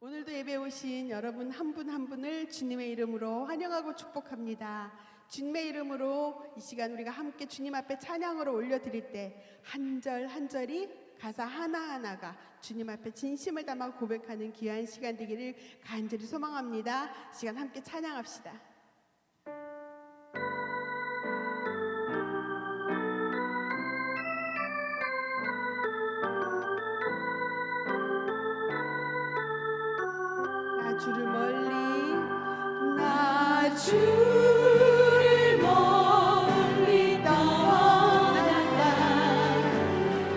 오늘도 예배 오신 여러분 한 분 한 분을 주님의 이름으로 환영하고 축복합니다. 주님의 이름으로 이 시간 우리가 함께 주님 앞에 찬양으로 올려드릴 때 한 절 한 절이 가사 하나하나가 주님 앞에 진심을 담아 고백하는 귀한 시간 되기를 간절히 소망합니다. 이 시간 함께 찬양합시다. 나 주를 멀리 나 주를 멀리 떠난다.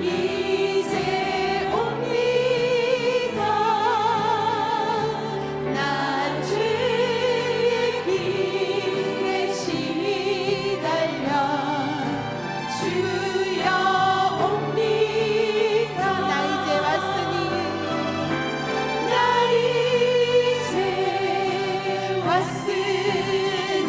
이제 옵니다. 나 주의 길에 시달려 주여 옵니다. 나 이제 왔으니 나 이제 왔으니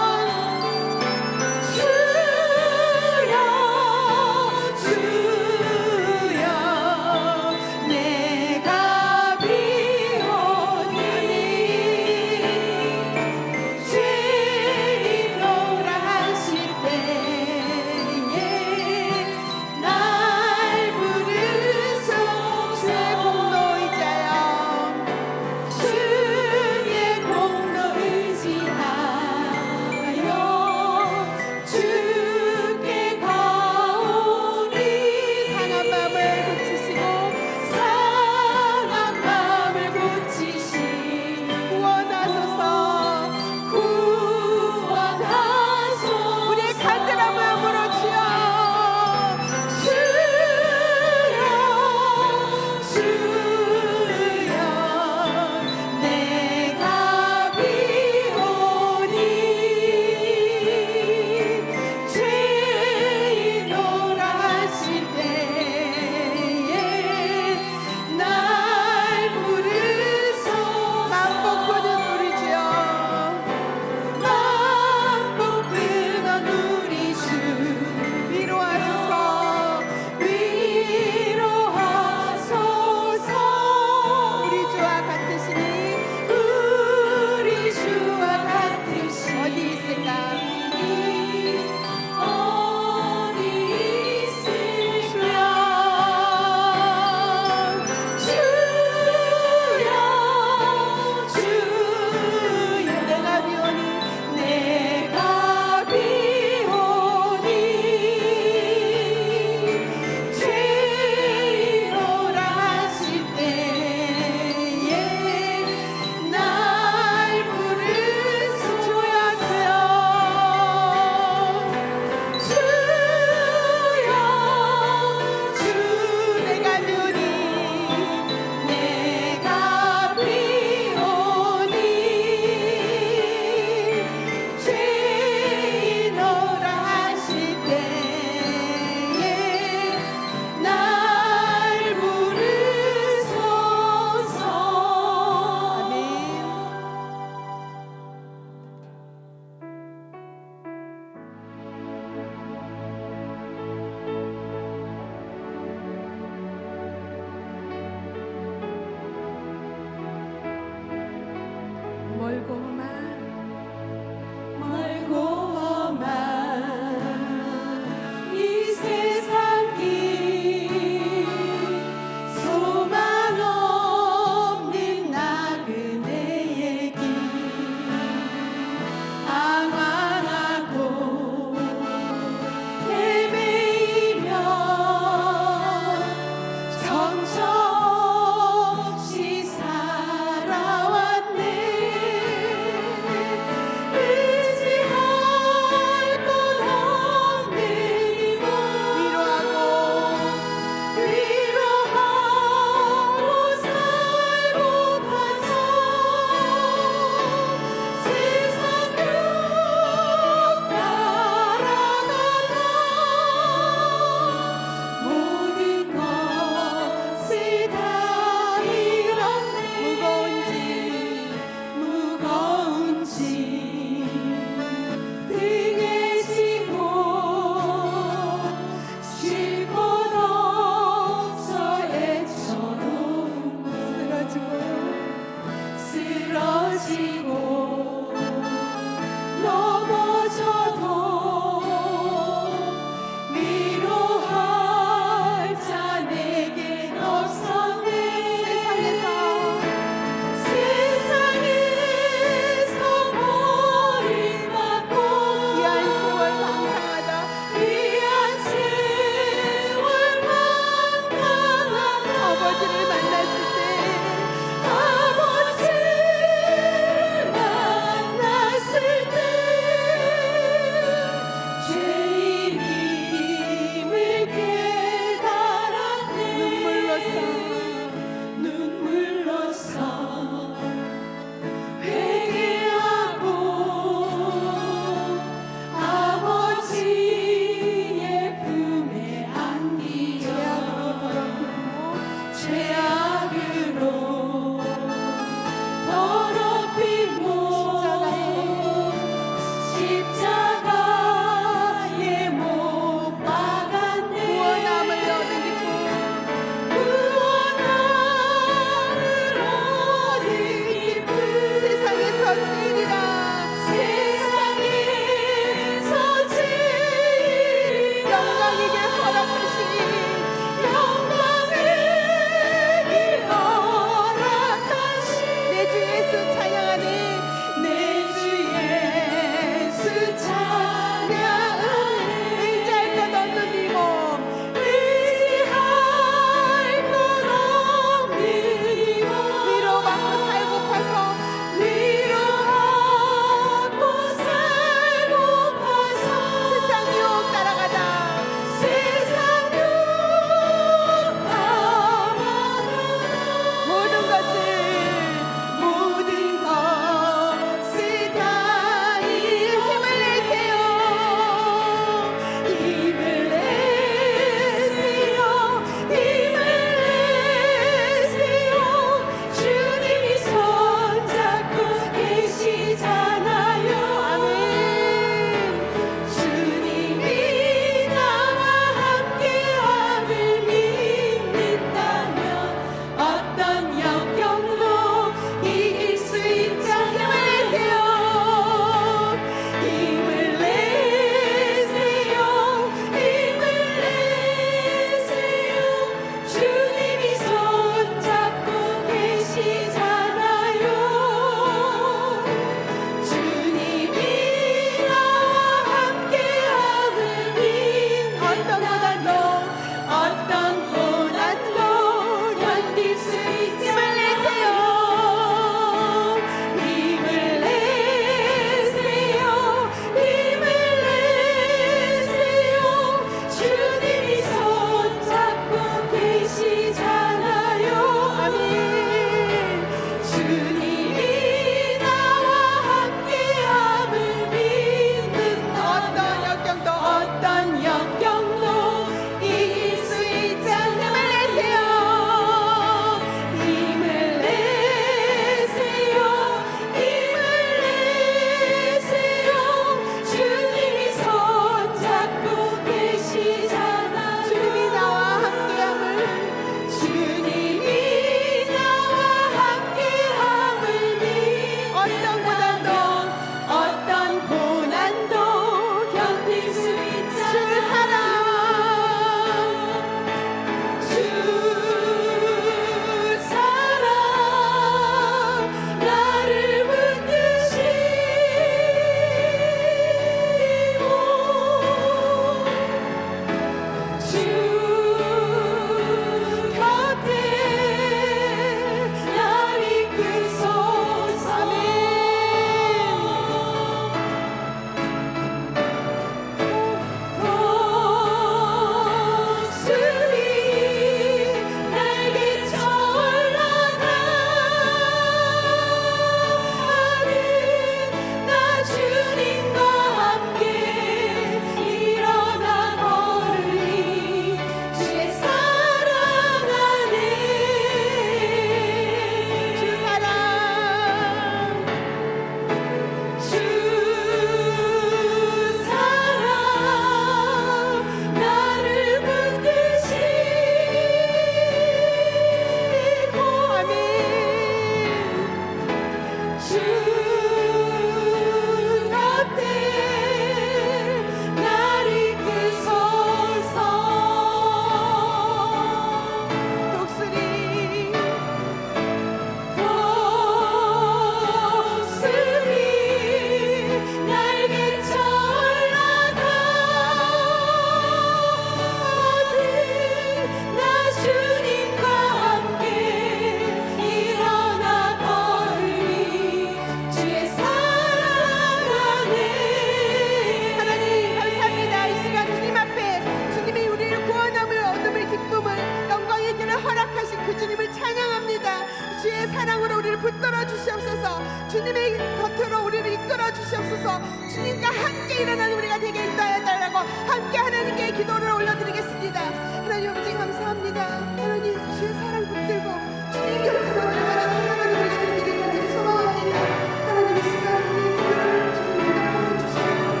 주님의 곁으로 우리를 이끌어 주시옵소서. 주님과 함께 일어나는 우리가 되게 인도하여 달라고 함께 하나님께 기도를 올려드리겠습니다. 하나님 아버지 감사합니다. 하나님 주의 사랑 붙들고 주님 곁으로 올라가는 하나님 우리가 되기를 간절히 소망합니다. 하나님 이 시간 우리 기도를 주님 응답하여 주시옵소서.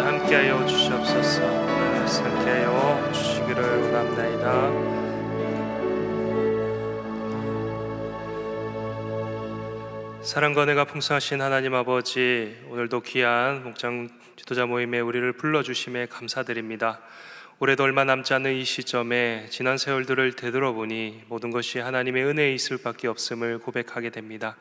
함께하여 주시옵소서. 오늘 함께하여 주시기를 원합나이다. 사랑과 은혜가 풍성하신 하나님 아버지, 오늘도 귀한 목장 지도자 모임에 우리를 불러주심에 감사드립니다. 올해도 얼마 남지 않은 이 시점에 지난 세월들을 되돌아보니 모든 것이 하나님의 은혜에 있을 밖에 없음을 고백하게 됩니다.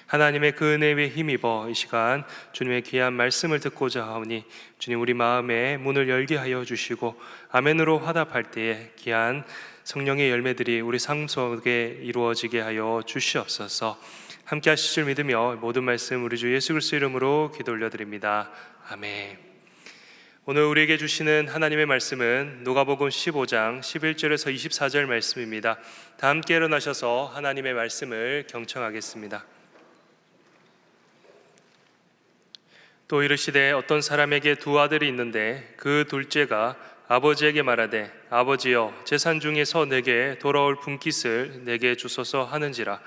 하나님의 그 은혜에 힘입어 이 시간 주님의 귀한 말씀을 듣고자 하오니 주님 우리 마음에 문을 열게 하여 주시고 아멘으로 화답할 때에 귀한 성령의 열매들이 우리 삶 속에 이루어지게 하여 주시옵소서. 함께 하실 줄 믿으며 모든 말씀 우리 주 예수 그리스도 이름으로 기도 올려드립니다. 아멘. 오늘 우리에게 주시는 하나님의 말씀은 누가복음 15장 11절에서 24절 말씀입니다. 다 함께 일어나셔서 하나님의 말씀을 경청하겠습니다. 또 이르시되 어떤 사람에게 두 아들이 있는데 그 둘째가 아버지에게 말하되 아버지여 제산 중에서 내게 돌아올 분깃을 내게 주소서 하는지라.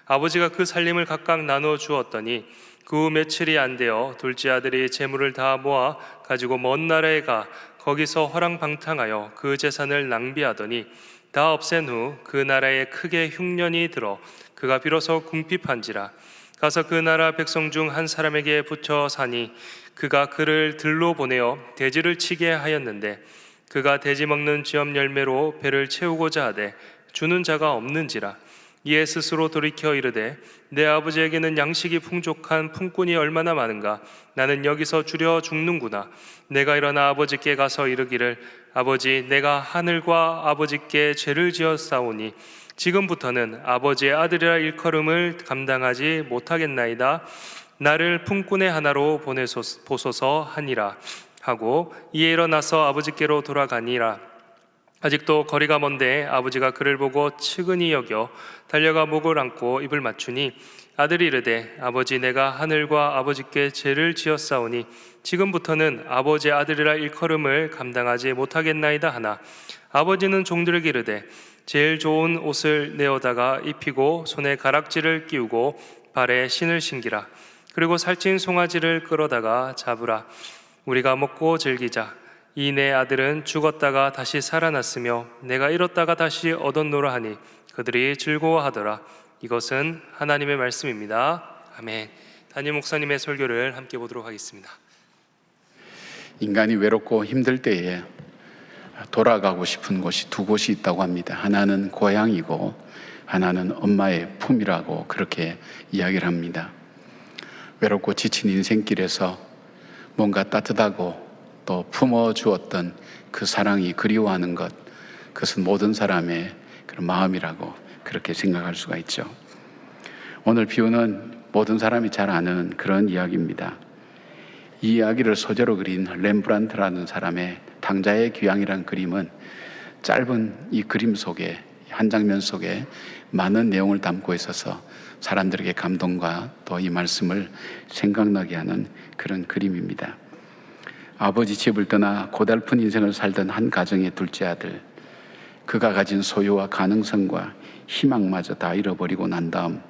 아버지가 그 살림을 각각 나누어 주었더니 그 후 며칠이 안 되어 둘째 아들이 재물을 다 모아 가지고 먼 나라에 가 거기서 허랑방탕하여 그 재산을 낭비하더니 다 없앤 후 그 나라에 크게 흉년이 들어 그가 비로소 궁핍한지라. 가서 그 나라 백성 중 한 사람에게 붙여 사니 그가 그를 들로 보내어 돼지를 치게 하였는데 그가 돼지 먹는 쥐엄 열매로 배를 채우고자 하되 주는 자가 없는지라. 이에 스스로 돌이켜 이르되 내 아버지에게는 양식이 풍족한 품꾼이 얼마나 많은가. 나는 여기서 주려 죽는구나. 내가 일어나 아버지께 가서 이르기를 아버지 내가 하늘과 아버지께 죄를 지었사오니 지금부터는 아버지의 아들이라 일컬음을 감당하지 못하겠나이다. 나를 품꾼의 하나로 보소서 하니라 하고 이에 일어나서 아버지께로 돌아가니라. 아직도 거리가 먼데 아버지가 그를 보고 측은히 여겨 달려가 목을 안고 입을 맞추니 아들이 이르되 아버지 내가 하늘과 아버지께 죄를 지었사오니 지금부터는 아버지의 아들이라 일컬음을 감당하지 못하겠나이다 하나 아버지는 종들에게 이르되 제일 좋은 옷을 내어다가 입히고 손에 가락지를 끼우고 발에 신을 신기라. 그리고 살찐 송아지를 끌어다가 잡으라. 우리가 먹고 즐기자. 이 내 아들은 죽었다가 다시 살아났으며 내가 잃었다가 다시 얻었노라 하니 그들이 즐거워하더라. 이것은 하나님의 말씀입니다. 아멘. 담임 목사님의 설교를 함께 보도록 하겠습니다. 인간이 외롭고 힘들 때에 돌아가고 싶은 곳이 두 곳이 있다고 합니다. 하나는 고향이고 하나는 엄마의 품이라고 그렇게 이야기를 합니다. 외롭고 지친 인생길에서 뭔가 따뜻하고 또 품어주었던 그 사랑이 그리워하는 것, 그것은 모든 사람의 그런 마음이라고 그렇게 생각할 수가 있죠. 오늘 비유는 모든 사람이 잘 아는 그런 이야기입니다. 이 이야기를 소재로 그린 렘브란트라는 사람의 당자의 귀향이라는 그림은 짧은 이 그림 속에, 한 장면 속에 많은 내용을 담고 있어서 사람들에게 감동과 또 이 말씀을 생각나게 하는 그런 그림입니다. 아버지 집을 떠나 고달픈 인생을 살던 한 가정의 둘째 아들, 그가 가진 소유와 가능성과 희망마저 다 잃어버리고 난 다음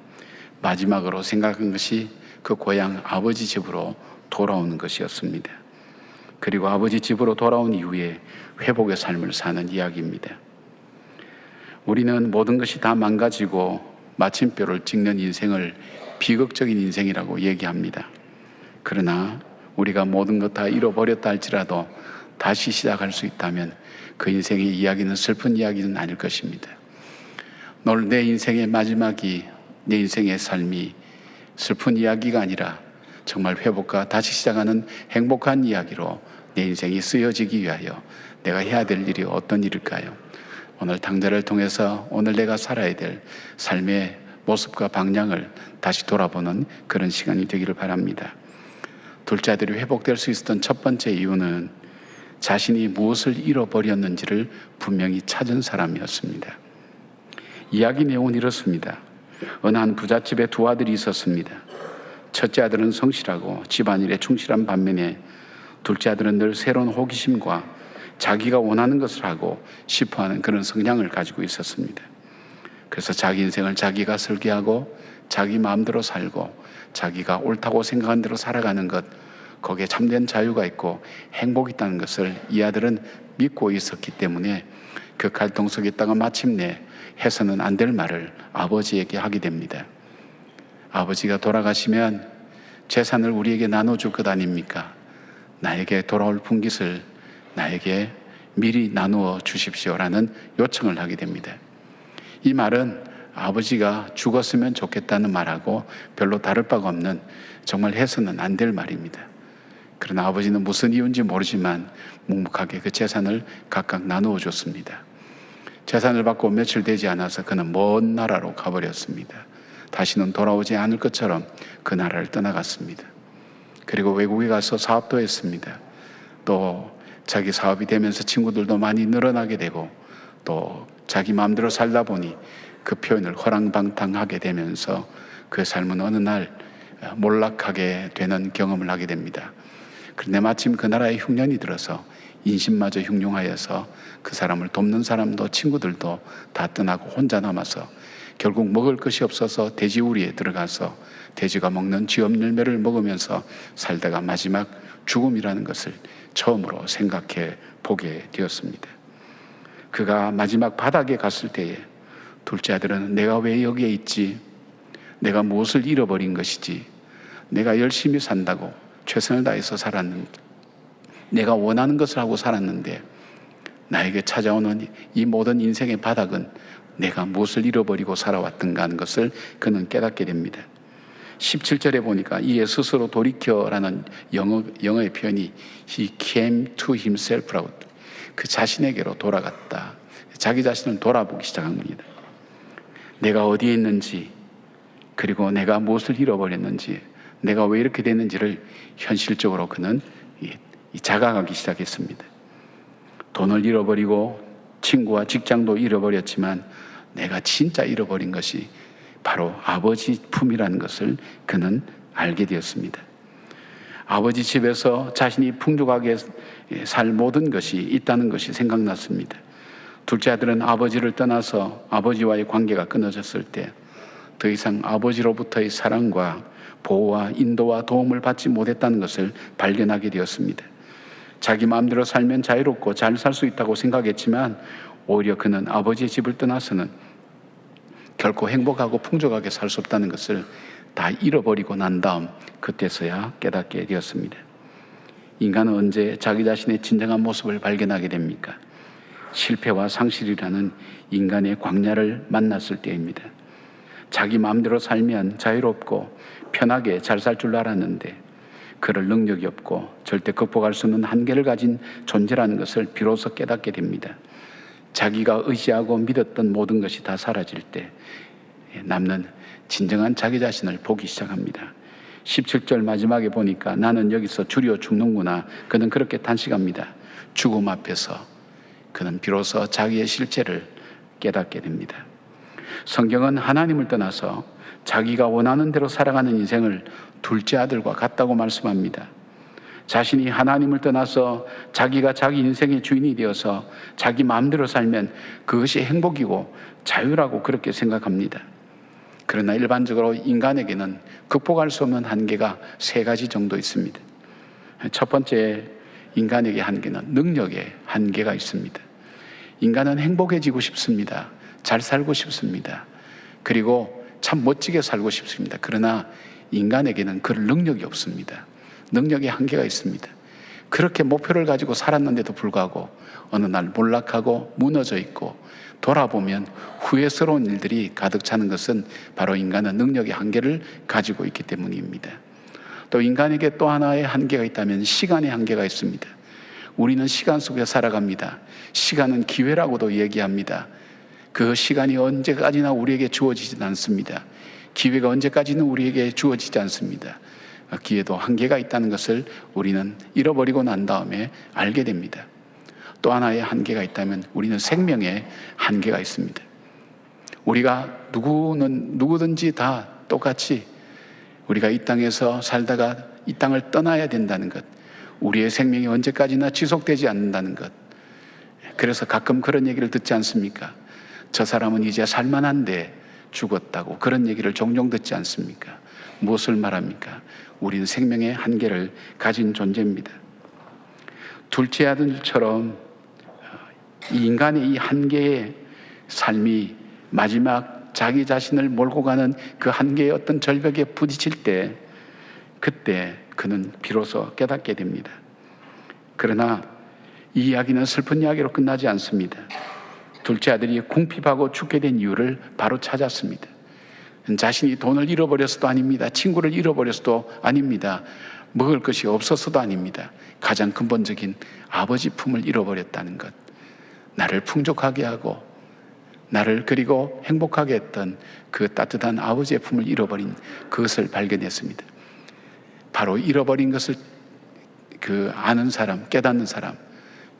마지막으로 생각한 것이 그 고향 아버지 집으로 돌아오는 것이었습니다. 그리고 아버지 집으로 돌아온 이후에 회복의 삶을 사는 이야기입니다. 우리는 모든 것이 다 망가지고 마침표를 찍는 인생을 비극적인 인생이라고 얘기합니다. 그러나 우리가 모든 것 다 잃어버렸다 할지라도 다시 시작할 수 있다면 그 인생의 이야기는 슬픈 이야기는 아닐 것입니다. 오늘 내 인생의 마지막이, 내 인생의 삶이 슬픈 이야기가 아니라 정말 회복과 다시 시작하는 행복한 이야기로 내 인생이 쓰여지기 위하여 내가 해야 될 일이 어떤 일일까요? 오늘 당자를 통해서 오늘 내가 살아야 될 삶의 모습과 방향을 다시 돌아보는 그런 시간이 되기를 바랍니다. 둘째 아들이 회복될 수 있었던 첫 번째 이유는 자신이 무엇을 잃어버렸는지를 분명히 찾은 사람이었습니다. 이야기 내용은 이렇습니다. 어느 한 부잣집에 두 아들이 있었습니다. 첫째 아들은 성실하고 집안일에 충실한 반면에 둘째 아들은 늘 새로운 호기심과 자기가 원하는 것을 하고 싶어하는 그런 성향을 가지고 있었습니다. 그래서 자기 인생을 자기가 설계하고 자기 마음대로 살고 자기가 옳다고 생각한 대로 살아가는 것, 거기에 참된 자유가 있고 행복이 있다는 것을 이 아들은 믿고 있었기 때문에 그 갈등 속에 있다가 마침내 해서는 안 될 말을 아버지에게 하게 됩니다. 아버지가 돌아가시면 재산을 우리에게 나눠줄 것 아닙니까? 나에게 돌아올 분깃을 나에게 미리 나누어 주십시오라는 요청을 하게 됩니다. 이 말은 아버지가 죽었으면 좋겠다는 말하고 별로 다를 바가 없는 정말 해서는 안 될 말입니다. 그러나 아버지는 무슨 이유인지 모르지만 묵묵하게 그 재산을 각각 나누어 줬습니다. 재산을 받고 며칠 되지 않아서 그는 먼 나라로 가버렸습니다. 다시는 돌아오지 않을 것처럼 그 나라를 떠나갔습니다. 그리고 외국에 가서 사업도 했습니다. 또 자기 사업이 되면서 친구들도 많이 늘어나게 되고 또 자기 마음대로 살다 보니 그 표현을 허랑방탕하게 되면서 그 삶은 어느 날 몰락하게 되는 경험을 하게 됩니다. 그런데 마침 그 나라에 흉년이 들어서 인심마저 흉흉하여서 그 사람을 돕는 사람도 친구들도 다 떠나고 혼자 남아서 결국 먹을 것이 없어서 돼지우리에 들어가서 돼지가 먹는 쥐엄 열매를 먹으면서 살다가 마지막 죽음이라는 것을 처음으로 생각해 보게 되었습니다. 그가 마지막 바닥에 갔을 때에 둘째 아들은 내가 왜 여기에 있지? 내가 무엇을 잃어버린 것이지? 내가 열심히 산다고 최선을 다해서 살았는데 내가 원하는 것을 하고 살았는데 나에게 찾아오는 이 모든 인생의 바닥은 내가 무엇을 잃어버리고 살아왔던가 하는 것을 그는 깨닫게 됩니다. 17절에 보니까 이에 스스로 돌이켜라는 영어의 표현이 He came to himself라고 그 자신에게로 돌아갔다. 자기 자신을 돌아보기 시작한 겁니다. 내가 어디에 있는지 그리고 내가 무엇을 잃어버렸는지 내가 왜 이렇게 됐는지를 현실적으로 그는 자각하기 시작했습니다. 돈을 잃어버리고 친구와 직장도 잃어버렸지만 내가 진짜 잃어버린 것이 바로 아버지 품이라는 것을 그는 알게 되었습니다. 아버지 집에서 자신이 풍족하게 살 모든 것이 있다는 것이 생각났습니다. 둘째 아들은 아버지를 떠나서 아버지와의 관계가 끊어졌을 때 더 이상 아버지로부터의 사랑과 보호와 인도와 도움을 받지 못했다는 것을 발견하게 되었습니다. 자기 마음대로 살면 자유롭고 잘 살 수 있다고 생각했지만 오히려 그는 아버지의 집을 떠나서는 결코 행복하고 풍족하게 살 수 없다는 것을 다 잃어버리고 난 다음 그때서야 깨닫게 되었습니다. 인간은 언제 자기 자신의 진정한 모습을 발견하게 됩니까? 실패와 상실이라는 인간의 광야를 만났을 때입니다. 자기 마음대로 살면 자유롭고 편하게 잘 살 줄 알았는데 그럴 능력이 없고 절대 극복할 수 없는 한계를 가진 존재라는 것을 비로소 깨닫게 됩니다. 자기가 의지하고 믿었던 모든 것이 다 사라질 때 남는 진정한 자기 자신을 보기 시작합니다. 17절 마지막에 보니까 나는 여기서 주려 죽는구나. 그는 그렇게 탄식합니다. 죽음 앞에서 그는 비로소 자기의 실체를 깨닫게 됩니다. 성경은 하나님을 떠나서 자기가 원하는 대로 살아가는 인생을 둘째 아들과 같다고 말씀합니다. 자신이 하나님을 떠나서 자기가 자기 인생의 주인이 되어서 자기 마음대로 살면 그것이 행복이고 자유라고 그렇게 생각합니다. 그러나 일반적으로 인간에게는 극복할 수 없는 한계가 세 가지 정도 있습니다. 첫 번째 인간에게 한계는 능력의 한계가 있습니다. 인간은 행복해지고 싶습니다. 잘 살고 싶습니다. 그리고 참 멋지게 살고 싶습니다. 그러나 인간에게는 그럴 능력이 없습니다. 능력의 한계가 있습니다. 그렇게 목표를 가지고 살았는데도 불구하고 어느 날 몰락하고 무너져 있고 돌아보면 후회스러운 일들이 가득 차는 것은 바로 인간은 능력의 한계를 가지고 있기 때문입니다. 또 인간에게 또 하나의 한계가 있다면 시간의 한계가 있습니다. 우리는 시간 속에 살아갑니다. 시간은 기회라고도 얘기합니다. 그 시간이 언제까지나 우리에게 주어지지 않습니다. 기회가 언제까지는 우리에게 주어지지 않습니다. 기회도 한계가 있다는 것을 우리는 잃어버리고 난 다음에 알게 됩니다. 또 하나의 한계가 있다면 우리는 생명의 한계가 있습니다. 우리가 누구든지 다 똑같이 우리가 이 땅에서 살다가 이 땅을 떠나야 된다는 것, 우리의 생명이 언제까지나 지속되지 않는다는 것. 그래서 가끔 그런 얘기를 듣지 않습니까? 저 사람은 이제 살만한데 죽었다고, 그런 얘기를 종종 듣지 않습니까? 무엇을 말합니까? 우리는 생명의 한계를 가진 존재입니다. 둘째 아들처럼 이 인간의 이 한계의 삶이 마지막 자기 자신을 몰고 가는 그 한계의 어떤 절벽에 부딪힐 때, 그때 그는 비로소 깨닫게 됩니다. 그러나 이 이야기는 슬픈 이야기로 끝나지 않습니다. 둘째 아들이 궁핍하고 죽게 된 이유를 바로 찾았습니다. 자신이 돈을 잃어버려서도 아닙니다. 친구를 잃어버려서도 아닙니다. 먹을 것이 없어서도 아닙니다. 가장 근본적인 아버지 품을 잃어버렸다는 것. 나를 풍족하게 하고 나를 그리고 행복하게 했던 그 따뜻한 아버지의 품을 잃어버린 그것을 발견했습니다. 바로 잃어버린 것을 아는 사람, 깨닫는 사람,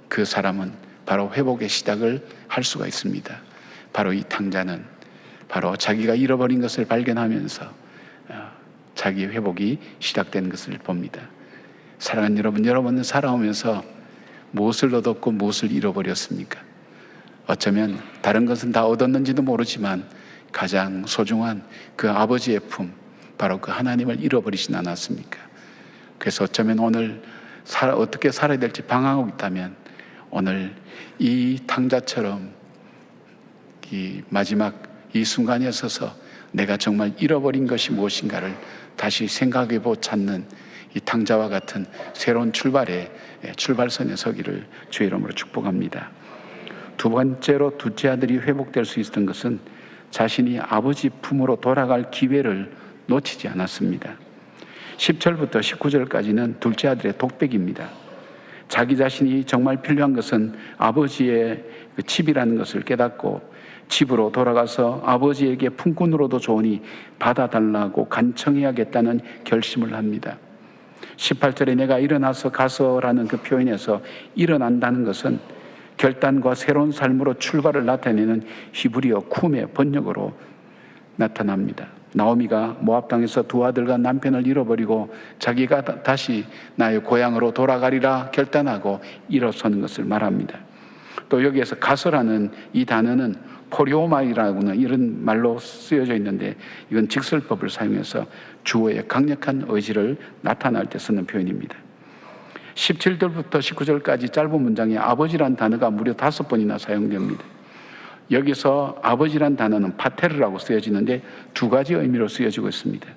그 사람은 바로 회복의 시작을 할 수가 있습니다. 바로 이 탕자는 바로 자기가 잃어버린 것을 발견하면서 자기 회복이 시작된 것을 봅니다. 사랑하는 여러분, 여러분은 살아오면서 무엇을 얻었고 무엇을 잃어버렸습니까? 어쩌면 다른 것은 다 얻었는지도 모르지만 가장 소중한 그 아버지의 품, 바로 그 하나님을 잃어버리진 않았습니까? 그래서 어쩌면 오늘 어떻게 살아야 될지 방황하고 있다면 오늘 이 탕자처럼 이 마지막 이 순간에 서서 내가 정말 잃어버린 것이 무엇인가를 다시 생각해 찾는 이 탕자와 같은 새로운 출발의 출발선에 서기를 주의 이름으로 축복합니다. 두 번째로 둘째 아들이 회복될 수 있었던 것은 자신이 아버지 품으로 돌아갈 기회를 놓치지 않았습니다. 10절부터 19절까지는 둘째 아들의 독백입니다. 자기 자신이 정말 필요한 것은 아버지의 집이라는 것을 깨닫고 집으로 돌아가서 아버지에게 품꾼으로도 좋으니 받아달라고 간청해야겠다는 결심을 합니다. 18절에 내가 일어나서 가서라는 그 표현에서 일어난다는 것은 결단과 새로운 삶으로 출발을 나타내는 히브리어 쿰의 번역으로 나타납니다. 나오미가 모압 땅에서 두 아들과 남편을 잃어버리고 자기가 다시 나의 고향으로 돌아가리라 결단하고 일어서는 것을 말합니다. 또 여기에서 가서라는 이 단어는 포리오마이라고는 이런 말로 쓰여져 있는데 이건 직설법을 사용해서 주어의 강력한 의지를 나타낼 때 쓰는 표현입니다. 17절부터 19절까지 짧은 문장에 아버지란 단어가 무려 5번이나 사용됩니다. 여기서 아버지란 단어는 파테르라고 쓰여지는데 두 가지 의미로 쓰여지고 있습니다.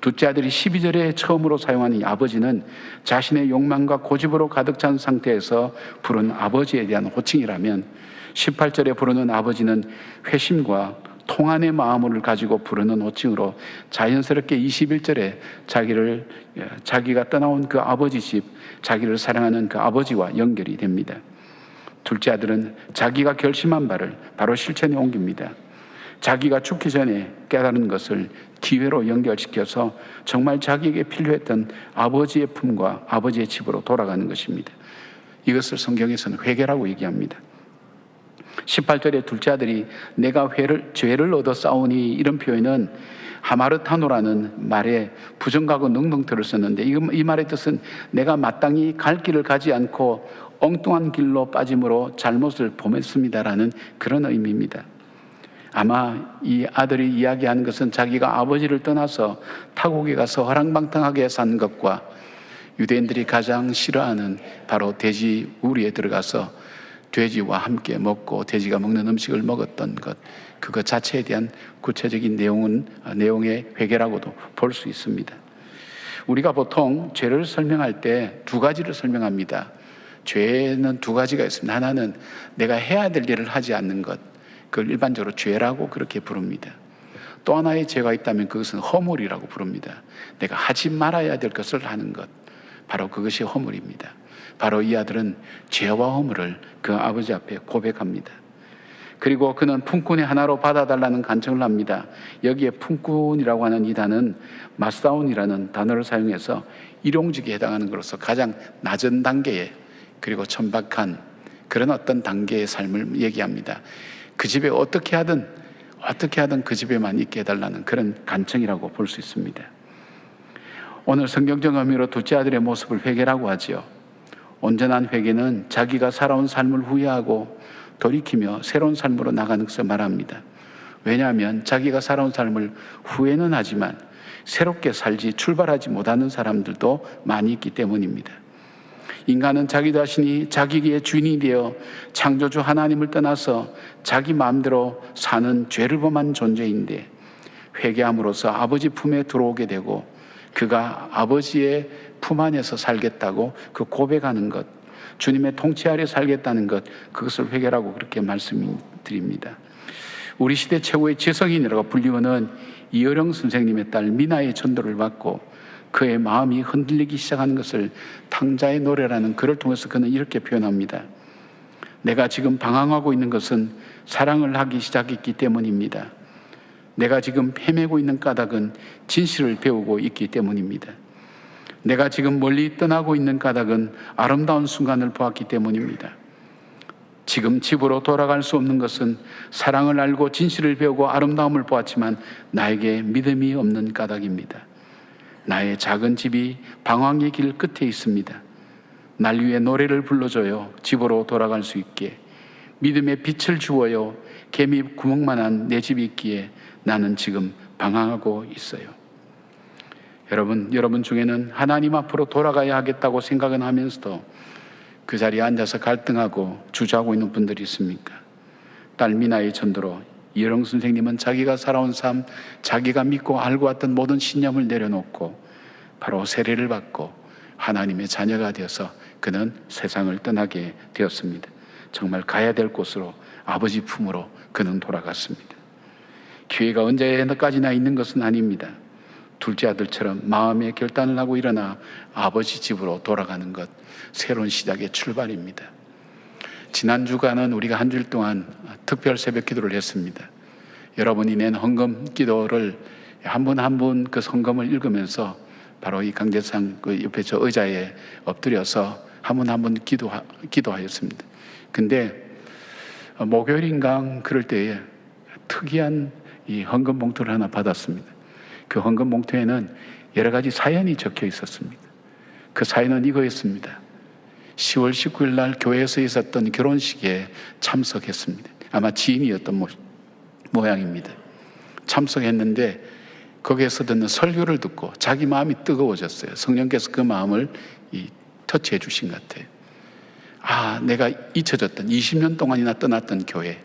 둘째 아들이 12절에 처음으로 사용하는 이 아버지는 자신의 욕망과 고집으로 가득 찬 상태에서 부른 아버지에 대한 호칭이라면 18절에 부르는 아버지는 회심과 통안의 마음을 가지고 부르는 호칭으로 자연스럽게 21절에 자기가 떠나온 그 아버지 집, 자기를 사랑하는 그 아버지와 연결이 됩니다. 둘째 아들은 자기가 결심한 바를 바로 실천에 옮깁니다. 자기가 죽기 전에 깨달은 것을 기회로 연결시켜서 정말 자기에게 필요했던 아버지의 품과 아버지의 집으로 돌아가는 것입니다. 이것을 성경에서는 회개라고 얘기합니다. 18절에 둘째 아들이 내가 죄를 얻어 싸우니 이런 표현은 하마르타노라는 말에 부정가고 능동태를 썼는데 이 말의 뜻은 내가 마땅히 갈 길을 가지 않고 엉뚱한 길로 빠짐으로 잘못을 범했습니다라는 그런 의미입니다. 아마 이 아들이 이야기하는 것은 자기가 아버지를 떠나서 타국에 가서 허랑방탕하게 산 것과 유대인들이 가장 싫어하는 바로 돼지 우리에 들어가서 돼지와 함께 먹고 돼지가 먹는 음식을 먹었던 것, 그것 자체에 대한 구체적인 내용의 회개라고도 볼 수 있습니다. 우리가 보통 죄를 설명할 때 두 가지를 설명합니다. 죄는 두 가지가 있습니다. 하나는 내가 해야 될 일을 하지 않는 것, 그걸 일반적으로 죄라고 그렇게 부릅니다. 또 하나의 죄가 있다면 그것은 허물이라고 부릅니다. 내가 하지 말아야 될 것을 하는 것, 바로 그것이 허물입니다. 바로 이 아들은 죄와 허물을 그 아버지 앞에 고백합니다. 그리고 그는 품꾼의 하나로 받아달라는 간청을 합니다. 여기에 품꾼이라고 하는 이 단어는 마사온이라는 단어를 사용해서 일용직에 해당하는 것으로서 가장 낮은 단계에, 그리고 천박한 그런 어떤 단계의 삶을 얘기합니다. 그 집에 어떻게 하든 그 집에만 있게 해달라는 그런 간청이라고 볼 수 있습니다. 오늘 성경적 의미로 둘째 아들의 모습을 회개라고 하지요. 온전한 회개는 자기가 살아온 삶을 후회하고 돌이키며 새로운 삶으로 나가는 것을 말합니다. 왜냐하면 자기가 살아온 삶을 후회는 하지만 새롭게 살지 출발하지 못하는 사람들도 많이 있기 때문입니다. 인간은 자기 자신이 자기의 주인이 되어 창조주 하나님을 떠나서 자기 마음대로 사는 죄를 범한 존재인데, 회개함으로써 아버지 품에 들어오게 되고 그가 아버지의 품 안에서 살겠다고 그 고백하는 것, 주님의 통치 아래 살겠다는 것, 그것을 회개라고 그렇게 말씀드립니다. 우리 시대 최고의 지성인이라고 불리우는 이어령 선생님의 딸 미나의 전도를 받고 그의 마음이 흔들리기 시작하는 것을 탕자의 노래라는 글을 통해서 그는 이렇게 표현합니다. 내가 지금 방황하고 있는 것은 사랑을 하기 시작했기 때문입니다. 내가 지금 헤매고 있는 까닭은 진실을 배우고 있기 때문입니다. 내가 지금 멀리 떠나고 있는 까닭은 아름다운 순간을 보았기 때문입니다. 지금 집으로 돌아갈 수 없는 것은 사랑을 알고 진실을 배우고 아름다움을 보았지만 나에게 믿음이 없는 까닭입니다. 나의 작은 집이 방황의 길 끝에 있습니다. 날 위해 노래를 불러줘요. 집으로 돌아갈 수 있게. 믿음의 빛을 주어요. 개미 구멍만한 내 집이 있기에 나는 지금 방황하고 있어요. 여러분 중에는 하나님 앞으로 돌아가야 하겠다고 생각은 하면서도 그 자리에 앉아서 갈등하고 주저하고 있는 분들이 있습니까? 딸 미나의 전도로 이어령 선생님은 자기가 살아온 삶, 자기가 믿고 알고 왔던 모든 신념을 내려놓고 바로 세례를 받고 하나님의 자녀가 되어서 그는 세상을 떠나게 되었습니다. 정말 가야 될 곳으로, 아버지 품으로 그는 돌아갔습니다. 기회가 언제까지나 있는 것은 아닙니다. 둘째 아들처럼 마음의 결단을 하고 일어나 아버지 집으로 돌아가는 것, 새로운 시작의 출발입니다. 지난 주간은 우리가 한 주일 동안 특별 새벽 기도를 했습니다. 여러분이 낸 헌금 기도를 한 분 한 분 그 헌금을 읽으면서 바로 이 강제상 그 옆에 저 의자에 엎드려서 한 분 한 분 기도하였습니다. 근데 목요일인가 그럴 때에 특이한 이 헌금 봉투를 하나 받았습니다. 그 헌금 봉투에는 여러 가지 사연이 적혀 있었습니다. 그 사연은 이거였습니다. 10월 19일 날 교회에서 있었던 결혼식에 참석했습니다. 아마 지인이었던 모양입니다. 참석했는데 거기에서 듣는 설교를 듣고 자기 마음이 뜨거워졌어요. 성령께서 그 마음을 터치해 주신 것 같아요. 아, 내가 잊혀졌던 20년 동안이나 떠났던 교회,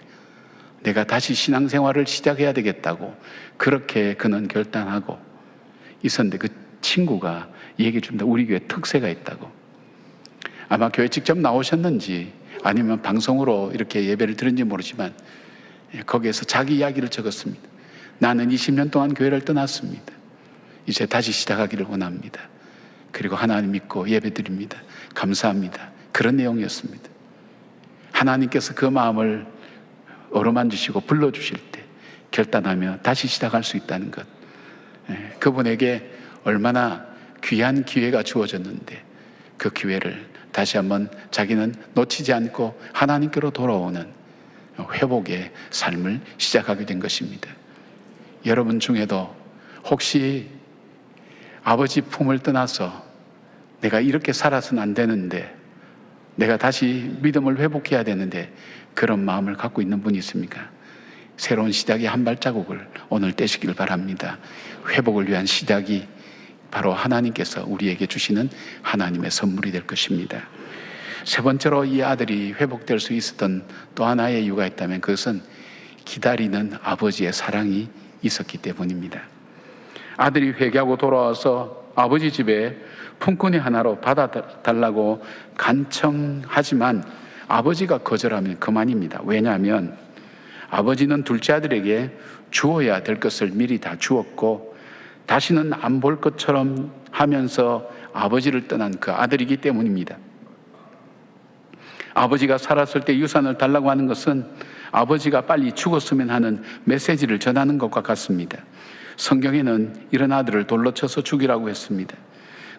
내가 다시 신앙생활을 시작해야 되겠다고 그렇게 그는 결단하고 있었는데, 그 친구가 얘기해 줍니다. 우리 교회 특세가 있다고. 아마 교회 직접 나오셨는지 아니면 방송으로 이렇게 예배를 들은지 모르지만 거기에서 자기 이야기를 적었습니다. 나는 20년 동안 교회를 떠났습니다. 이제 다시 시작하기를 원합니다. 그리고 하나님 믿고 예배드립니다. 감사합니다. 그런 내용이었습니다. 하나님께서 그 마음을 어루만지시고 불러주실 때 결단하며 다시 시작할 수 있다는 것, 그분에게 얼마나 귀한 기회가 주어졌는데 그 기회를 다시 한번 자기는 놓치지 않고 하나님께로 돌아오는 회복의 삶을 시작하게 된 것입니다. 여러분 중에도 혹시 아버지 품을 떠나서 내가 이렇게 살아서는 안 되는데, 내가 다시 믿음을 회복해야 되는데 그런 마음을 갖고 있는 분이 있습니까? 새로운 시작의 한 발자국을 오늘 떼시길 바랍니다. 회복을 위한 시작이 바로 하나님께서 우리에게 주시는 하나님의 선물이 될 것입니다. 세 번째로 이 아들이 회복될 수 있었던 또 하나의 이유가 있다면 그것은 기다리는 아버지의 사랑이 있었기 때문입니다. 아들이 회개하고 돌아와서 아버지 집에 품꾼이 하나로 받아달라고 간청하지만 아버지가 거절하면 그만입니다. 왜냐하면 아버지는 둘째 아들에게 주어야 될 것을 미리 다 주었고 다시는 안 볼 것처럼 하면서 아버지를 떠난 그 아들이기 때문입니다. 아버지가 살았을 때 유산을 달라고 하는 것은 아버지가 빨리 죽었으면 하는 메시지를 전하는 것과 같습니다. 성경에는 이런 아들을 돌로 쳐서 죽이라고 했습니다.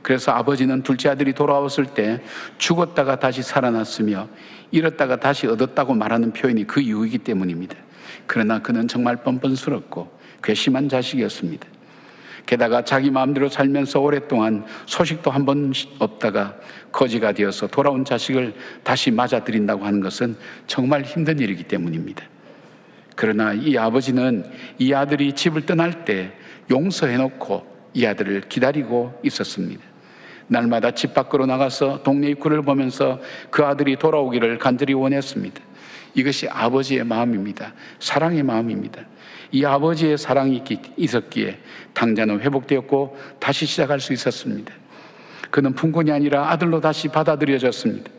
그래서 아버지는 둘째 아들이 돌아왔을 때 죽었다가 다시 살아났으며 잃었다가 다시 얻었다고 말하는 표현이 그 이유이기 때문입니다. 그러나 그는 정말 뻔뻔스럽고 괘씸한 자식이었습니다. 게다가 자기 마음대로 살면서 오랫동안 소식도 한 번 없다가 거지가 되어서 돌아온 자식을 다시 맞아들인다고 하는 것은 정말 힘든 일이기 때문입니다. 그러나 이 아버지는 이 아들이 집을 떠날 때 용서해놓고 이 아들을 기다리고 있었습니다. 날마다 집 밖으로 나가서 동네 입구를 보면서 그 아들이 돌아오기를 간절히 원했습니다. 이것이 아버지의 마음입니다. 사랑의 마음입니다. 이 아버지의 사랑이 있었기에 당자는 회복되었고 다시 시작할 수 있었습니다. 그는 품꾼이 아니라 아들로 다시 받아들여졌습니다.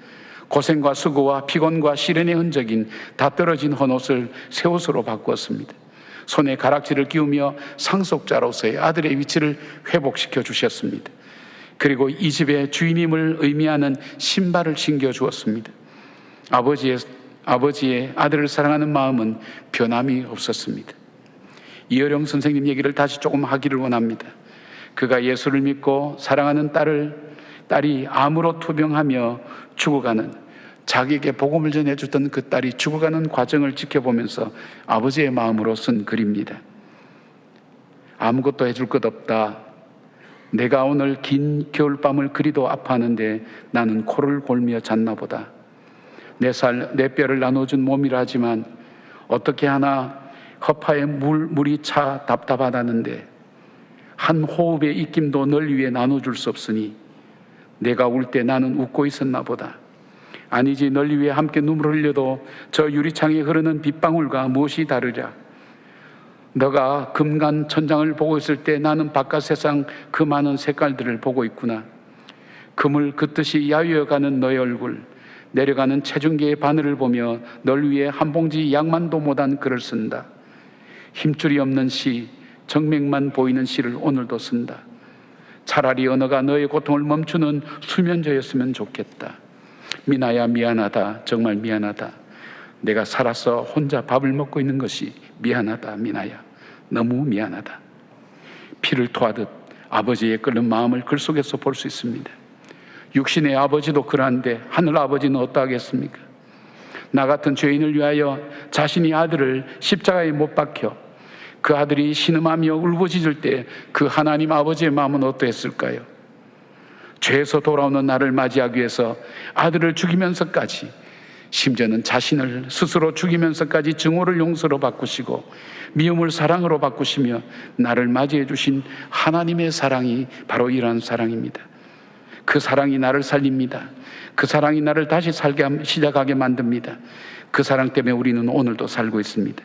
고생과 수고와 피곤과 시련의 흔적인 다 떨어진 헌옷을 새 옷으로 바꾸었습니다. 손에 가락지를 끼우며 상속자로서의 아들의 위치를 회복시켜 주셨습니다. 그리고 이 집의 주인임을 의미하는 신발을 신겨 주었습니다. 아버지의 아들을 사랑하는 마음은 변함이 없었습니다. 이어령 선생님 얘기를 다시 조금 하기를 원합니다. 그가 예수를 믿고 사랑하는 딸이 암으로 투병하며 죽어가는, 자기에게 복음을 전해주던 그 딸이 죽어가는 과정을 지켜보면서 아버지의 마음으로 쓴 글입니다. 아무것도 해줄 것 없다. 내가 오늘 긴 겨울밤을 그리도 아파하는데 나는 코를 골며 잤나 보다. 내 뼈를 나눠준 몸이라 하지만 어떻게 하나 허파에 물이 차 답답하다는데 한 호흡의 입김도 널 위해 나눠줄 수 없으니 내가 울 때 나는 웃고 있었나 보다. 아니지, 널 위해 함께 눈물을 흘려도 저 유리창에 흐르는 빗방울과 무엇이 다르랴. 너가 금간 천장을 보고 있을 때 나는 바깥 세상 그 많은 색깔들을 보고 있구나. 금을 긋듯이 야위어가는 너의 얼굴, 내려가는 체중계의 바늘을 보며 널 위해 한 봉지 양만도 못한 글을 쓴다. 힘줄이 없는 시, 정맥만 보이는 시를 오늘도 쓴다. 차라리 언어가 너의 고통을 멈추는 수면제였으면 좋겠다. 미나야, 미안하다. 정말 미안하다. 내가 살아서 혼자 밥을 먹고 있는 것이 미안하다. 미나야, 너무 미안하다. 피를 토하듯 아버지의 끓는 마음을 글 속에서 볼 수 있습니다. 육신의 아버지도 그러한데 하늘 아버지는 어떠하겠습니까? 나 같은 죄인을 위하여 자신이 아들을 십자가에 못 박혀 그 아들이 신음하며 울부짖을 때 그 하나님 아버지의 마음은 어떠했을까요? 죄에서 돌아오는 나를 맞이하기 위해서 아들을 죽이면서까지, 심지어는 자신을 스스로 죽이면서까지 증오를 용서로 바꾸시고 미움을 사랑으로 바꾸시며 나를 맞이해 주신 하나님의 사랑이 바로 이러한 사랑입니다. 그 사랑이 나를 살립니다. 그 사랑이 나를 다시 시작하게 만듭니다. 그 사랑 때문에 우리는 오늘도 살고 있습니다.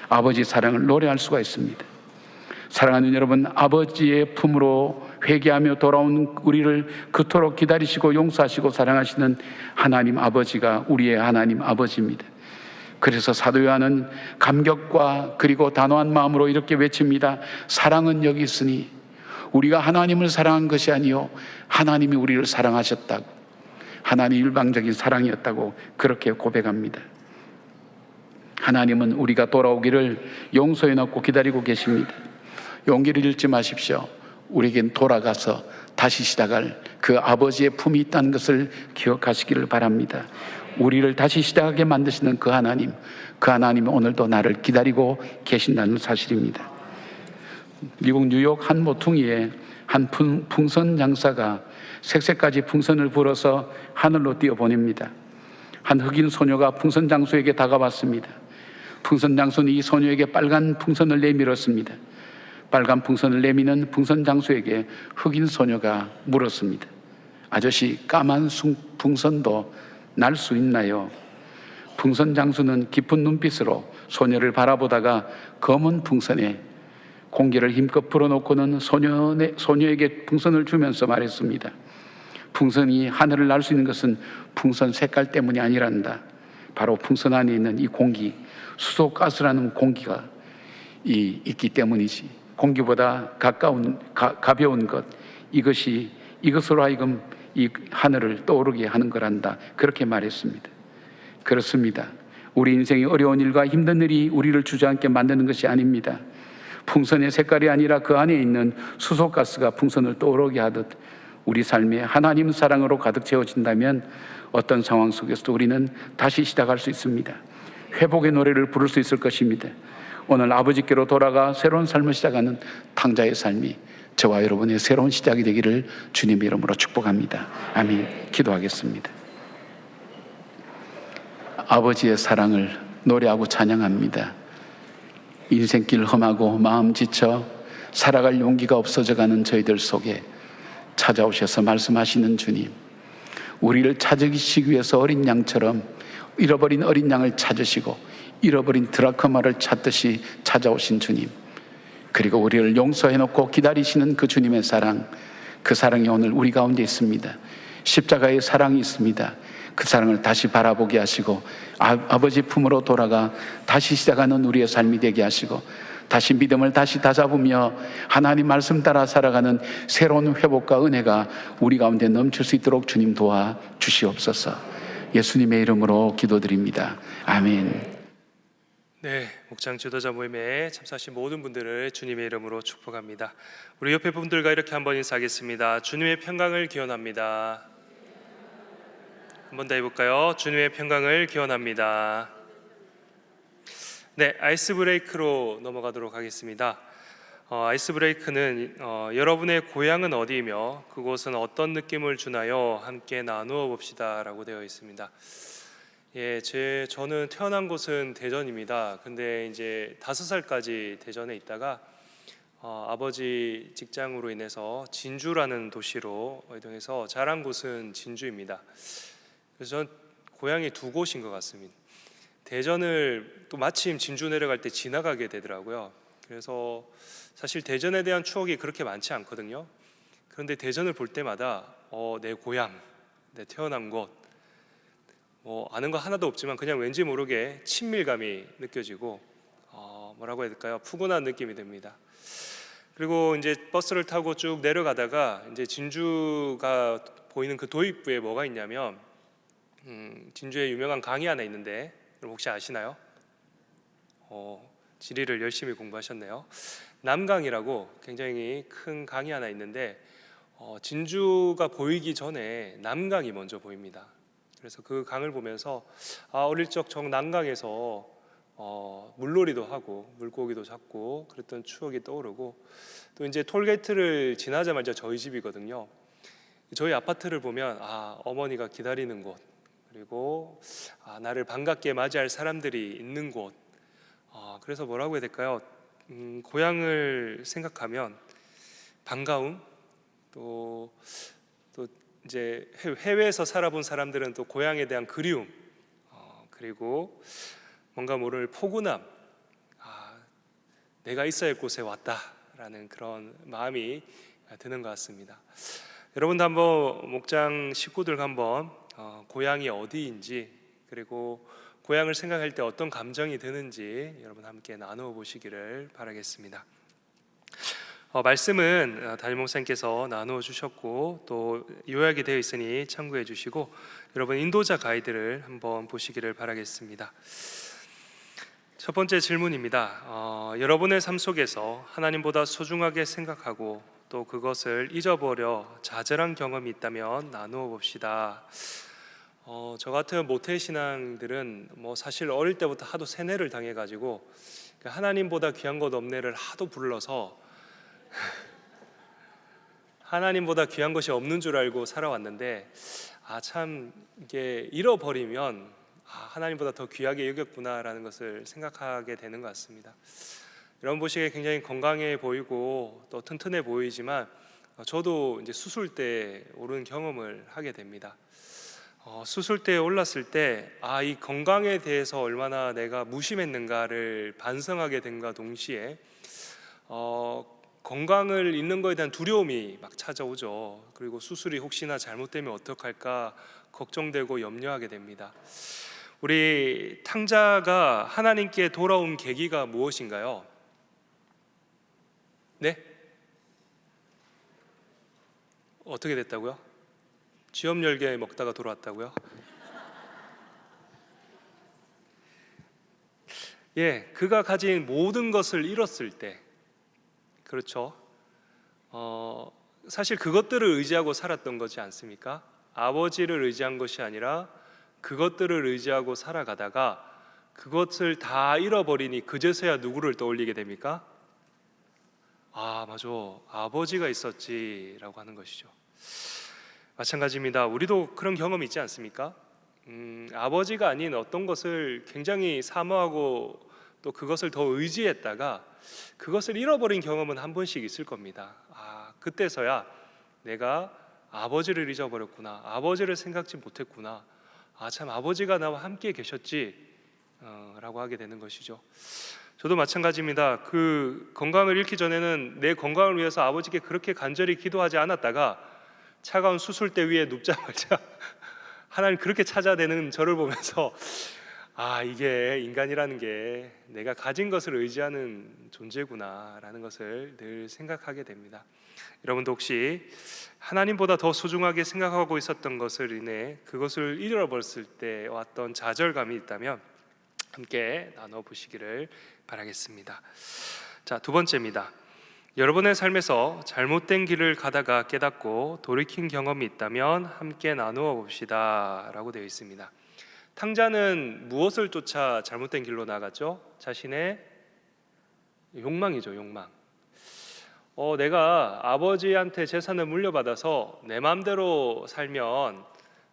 아버지 사랑을 노래할 수가 있습니다. 사랑하는 여러분, 아버지의 품으로 회개하며 돌아온 우리를 그토록 기다리시고 용서하시고 사랑하시는 하나님 아버지가 우리의 하나님 아버지입니다. 그래서 사도 요한은 감격과 그리고 단호한 마음으로 이렇게 외칩니다. 사랑은 여기 있으니 우리가 하나님을 사랑한 것이 아니요 하나님이 우리를 사랑하셨다고, 하나님의 일방적인 사랑이었다고 그렇게 고백합니다. 하나님은 우리가 돌아오기를 용서해 놓고 기다리고 계십니다. 용기를 잃지 마십시오. 우리에겐 돌아가서 다시 시작할 그 아버지의 품이 있다는 것을 기억하시기를 바랍니다. 우리를 다시 시작하게 만드시는 그 하나님은 오늘도 나를 기다리고 계신다는 사실입니다. 미국 뉴욕 한 모퉁이에 한 풍선 장사가 색색까지 풍선을 불어서 하늘로 띄어보냅니다. 한 흑인 소녀가 풍선 장수에게 다가왔습니다. 풍선 장수는 이 소녀에게 빨간 풍선을 내밀었습니다. 빨간 풍선을 내미는 풍선 장수에게 흑인 소녀가 물었습니다. 아저씨, 까만 풍선도 날 수 있나요? 풍선 장수는 깊은 눈빛으로 소녀를 바라보다가 검은 풍선에 공기를 힘껏 불어넣고는 소녀에게 풍선을 주면서 말했습니다. 풍선이 하늘을 날 수 있는 것은 풍선 색깔 때문이 아니란다. 바로 풍선 안에 있는 이 공기, 수소가스라는 공기가 있기 때문이지. 공기보다 가벼운 것, 이것으로 하여금 이 하늘을 떠오르게 하는 거란다. 그렇게 말했습니다. 그렇습니다. 우리 인생이 어려운 일과 힘든 일이 우리를 주저앉게 만드는 것이 아닙니다. 풍선의 색깔이 아니라 그 안에 있는 수소가스가 풍선을 떠오르게 하듯 우리 삶에 하나님 사랑으로 가득 채워진다면 어떤 상황 속에서도 우리는 다시 시작할 수 있습니다. 회복의 노래를 부를 수 있을 것입니다. 오늘 아버지께로 돌아가 새로운 삶을 시작하는 탕자의 삶이 저와 여러분의 새로운 시작이 되기를 주님의 이름으로 축복합니다. 아멘. 기도하겠습니다. 아버지의 사랑을 노래하고 찬양합니다. 인생길 험하고 마음 지쳐 살아갈 용기가 없어져가는 저희들 속에 찾아오셔서 말씀하시는 주님, 우리를 찾으시기 위해서 어린 양처럼 잃어버린 어린 양을 찾으시고 잃어버린 드라크마를 찾듯이 찾아오신 주님, 그리고 우리를 용서해놓고 기다리시는 그 주님의 사랑, 그 사랑이 오늘 우리 가운데 있습니다. 십자가의 사랑이 있습니다. 그 사랑을 다시 바라보게 하시고 아버지 품으로 돌아가 다시 시작하는 우리의 삶이 되게 하시고 다시 믿음을 다시 다잡으며 하나님 말씀 따라 살아가는 새로운 회복과 은혜가 우리 가운데 넘칠 수 있도록 주님 도와 주시옵소서. 예수님의 이름으로 기도드립니다. 아멘. 네, 목장 지도자 모임에 참석하신 모든 분들을 주님의 이름으로 축복합니다. 우리 옆에 분들과 이렇게 한번 인사하겠습니다. 주님의 평강을 기원합니다. 한번 더 해볼까요? 주님의 평강을 기원합니다. 네, 아이스 브레이크로 넘어가도록 하겠습니다. 아이스 브레이크는 여러분의 고향은 어디이며 그곳은 어떤 느낌을 주나요? 함께 나누어 봅시다라고 되어 있습니다. 예, 저는 태어난 곳은 대전입니다. 근데 이제 5살까지 대전에 있다가 아버지 직장으로 인해서 진주라는 도시로 이동해서 자란 곳은 진주입니다. 그래서 전 고향이 두 곳인 것 같습니다. 대전을 또 마침 진주 내려갈 때 지나가게 되더라고요. 그래서 사실 대전에 대한 추억이 그렇게 많지 않거든요. 그런데 대전을 볼 때마다 내 고향, 내 태어난 곳, 아는 거 하나도 없지만 그냥 왠지 모르게 친밀감이 느껴지고 뭐라고 해야 될까요? 푸근한 느낌이 듭니다. 그리고 이제 버스를 타고 쭉 내려가다가 이제 진주가 보이는 그 도입부에 뭐가 있냐면 진주에 유명한 강이 하나 있는데 여러분 혹시 아시나요? 지리를 열심히 공부하셨네요. 남강이라고 굉장히 큰 강이 하나 있는데 진주가 보이기 전에 남강이 먼저 보입니다. 그래서 그 강을 보면서 어릴 적 남강에서 물놀이도 하고 물고기도 잡고 그랬던 추억이 떠오르고, 또 이제 톨게이트를 지나자마자 저희 집이거든요. 저희 아파트를 보면 어머니가 기다리는 곳, 그리고 나를 반갑게 맞이할 사람들이 있는 곳, 그래서 뭐라고 해야 될까요? 고향을 생각하면 반가움, 또 이제 해외에서 살아본 사람들은 또 고향에 대한 그리움, 그리고 뭔가 모를 포근함, 내가 있어야 할 곳에 왔다라는 그런 마음이 드는 것 같습니다. 여러분도 한번 목장 식구들 한번 고향이 어디인지, 그리고 고향을 생각할 때 어떤 감정이 드는지 여러분 함께 나누어 보시기를 바라겠습니다. 말씀은 담임 목사님께서 나누어 주셨고 또 요약이 되어 있으니 참고해 주시고 여러분 인도자 가이드를 한번 보시기를 바라겠습니다. 첫 번째 질문입니다. 여러분의 삶 속에서 하나님보다 소중하게 생각하고 또 그것을 잊어버려 좌절한 경험이 있다면 나누어 봅시다. 저 같은 모태신앙들은 사실 어릴 때부터 하도 세뇌를 당해가지고 하나님보다 귀한 것 없네를 하도 불러서 하나님보다 귀한 것이 없는 줄 알고 살아왔는데 참 이게 잃어버리면 하나님보다 더 귀하게 여겼구나라는 것을 생각하게 되는 것 같습니다. 여러분 보시기에 굉장히 건강해 보이고 또 튼튼해 보이지만 저도 이제 수술대에 오른 경험을 하게 됩니다. 수술대에 올랐을 때 이 건강에 대해서 얼마나 내가 무심했는가를 반성하게 된과 동시에 건강을 잃는 것에 대한 두려움이 막 찾아오죠. 그리고 수술이 혹시나 잘못되면 어떡할까 걱정되고 염려하게 됩니다. 우리 탕자가 하나님께 돌아온 계기가 무엇인가요? 네? 어떻게 됐다고요? 쥐염 열개 먹다가 돌아왔다고요? 그가 가진 모든 것을 잃었을 때, 그렇죠. 사실 그것들을 의지하고 살았던 거지 않습니까? 아버지를 의지한 것이 아니라 그것들을 의지하고 살아가다가 그것을 다 잃어버리니 그제서야 누구를 떠올리게 됩니까? 맞아, 아버지가 있었지라고 하는 것이죠. 마찬가지입니다. 우리도 그런 경험이 있지 않습니까? 아버지가 아닌 어떤 것을 굉장히 사모하고 또 그것을 더 의지했다가 그것을 잃어버린 경험은 한 번씩 있을 겁니다. 그때서야 내가 아버지를 잊어버렸구나, 아버지를 생각지 못했구나, 참 아버지가 나와 함께 계셨지 라고 하게 되는 것이죠. 저도 마찬가지입니다. 그 건강을 잃기 전에는 내 건강을 위해서 아버지께 그렇게 간절히 기도하지 않았다가 차가운 수술대 위에 눕자마자 하나님 그렇게 찾아대는 저를 보면서 이게 인간이라는 게 내가 가진 것을 의지하는 존재구나라는 것을 늘 생각하게 됩니다. 여러분도 혹시 하나님보다 더 소중하게 생각하고 있었던 것을 인해 그것을 잃어버렸을 때 왔던 좌절감이 있다면 함께 나눠보시기를 바라겠습니다. 자, 두 번째입니다. 여러분의 삶에서 잘못된 길을 가다가 깨닫고 돌이킨 경험이 있다면 함께 나누어 봅시다 라고 되어 있습니다. 탕자는 무엇을 쫓아 잘못된 길로 나갔죠? 자신의 욕망이죠, 욕망. 내가 아버지한테 재산을 물려받아서 내 마음대로 살면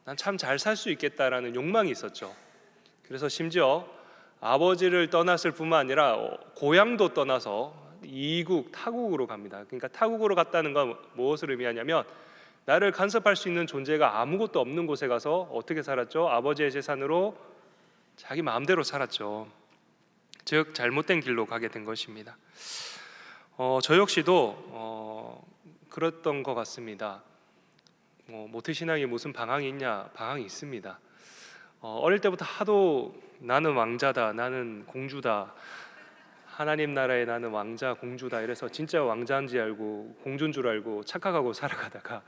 난 참 잘 살 수 있겠다라는 욕망이 있었죠. 그래서 심지어 아버지를 떠났을 뿐만 아니라 고향도 떠나서 이국, 타국으로 갑니다. 그러니까 타국으로 갔다는 건 무엇을 의미하냐면 나를 간섭할 수 있는 존재가 아무것도 없는 곳에 가서 어떻게 살았죠? 아버지의 재산으로 자기 마음대로 살았죠. 즉 잘못된 길로 가게 된 것입니다. 저 역시도 그랬던 것 같습니다. 모태신앙에 무슨 방황이 있냐? 방황이 있습니다. 어릴 때부터 하도 나는 왕자다, 나는 공주다, 하나님 나라에 나는 왕자, 공주다 이래서 진짜 왕자인 줄 알고 공주인 줄 알고 착각하고 살아가다가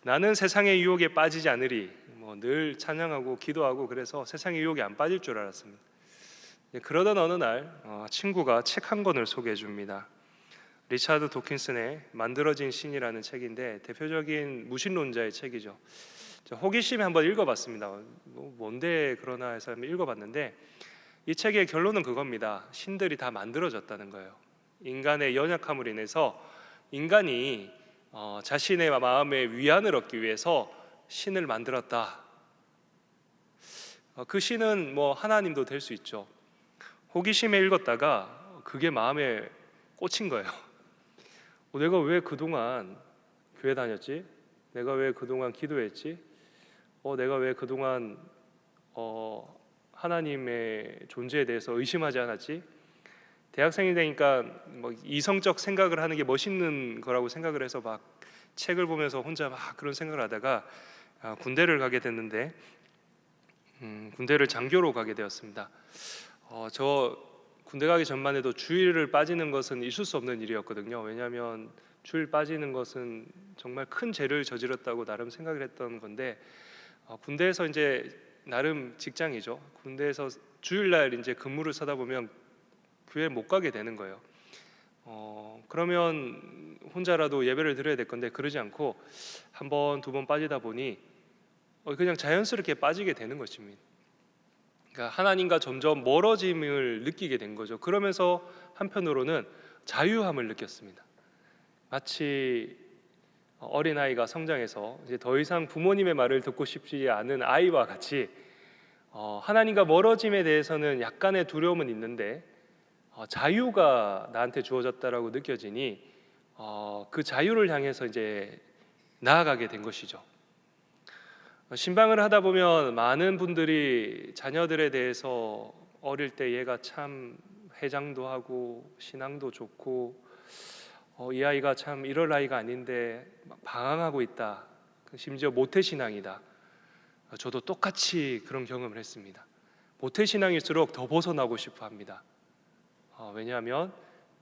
나는 세상의 유혹에 빠지지 않으리 늘 찬양하고 기도하고 그래서 세상의 유혹에 안 빠질 줄 알았습니다. 그러던 어느 날 친구가 책 한 권을 소개해 줍니다. 리차드 도킨슨의 만들어진 신이라는 책인데 대표적인 무신론자의 책이죠. 호기심에 한번 읽어봤습니다. 뭔데 그러나 해서 한번 읽어봤는데 이 책의 결론은 그겁니다. 신들이 다 만들어졌다는 거예요. 인간의 연약함으로 인해서 인간이 자신의 마음에 위안을 얻기 위해서 신을 만들었다. 그 신은 하나님도 될 수 있죠. 호기심에 읽었다가 그게 마음에 꽂힌 거예요. 내가 왜 그동안 교회 다녔지? 내가 왜 그동안 기도했지? 내가 왜 그동안 하나님의 존재에 대해서 의심하지 않았지? 대학생이 되니까 이성적 생각을 하는 게 멋있는 거라고 생각을 해서 막 책을 보면서 혼자 막 그런 생각을 하다가 군대를 가게 됐는데 군대를 장교로 가게 되었습니다. 저 군대 가기 전만 해도 주일을 빠지는 것은 있을 수 없는 일이었거든요. 왜냐하면 주일 빠지는 것은 정말 큰 죄를 저질렀다고 나름 생각을 했던 건데 군대에서 이제 나름 직장이죠. 군대에서 주일날 이제 근무를 서다 보면 교회 못 가게 되는 거예요. 그러면 혼자라도 예배를 드려야 될 건데 그러지 않고 한 번, 두 번 빠지다 보니 그냥 자연스럽게 빠지게 되는 것입니다. 그러니까 하나님과 점점 멀어짐을 느끼게 된 거죠. 그러면서 한편으로는 자유함을 느꼈습니다. 마치 어린아이가 성장해서 이제 더 이상 부모님의 말을 듣고 싶지 않은 아이와 같이 하나님과 멀어짐에 대해서는 약간의 두려움은 있는데 자유가 나한테 주어졌다라고 느껴지니 그 자유를 향해서 이제 나아가게 된 것이죠. 신방을 하다 보면 많은 분들이 자녀들에 대해서 어릴 때 얘가 참 해장도 하고 신앙도 좋고 이 아이가 참 이럴 아이가 아닌데 방황하고 있다. 심지어 모태신앙이다. 저도 똑같이 그런 경험을 했습니다. 모태신앙일수록 더 벗어나고 싶어 합니다. 왜냐하면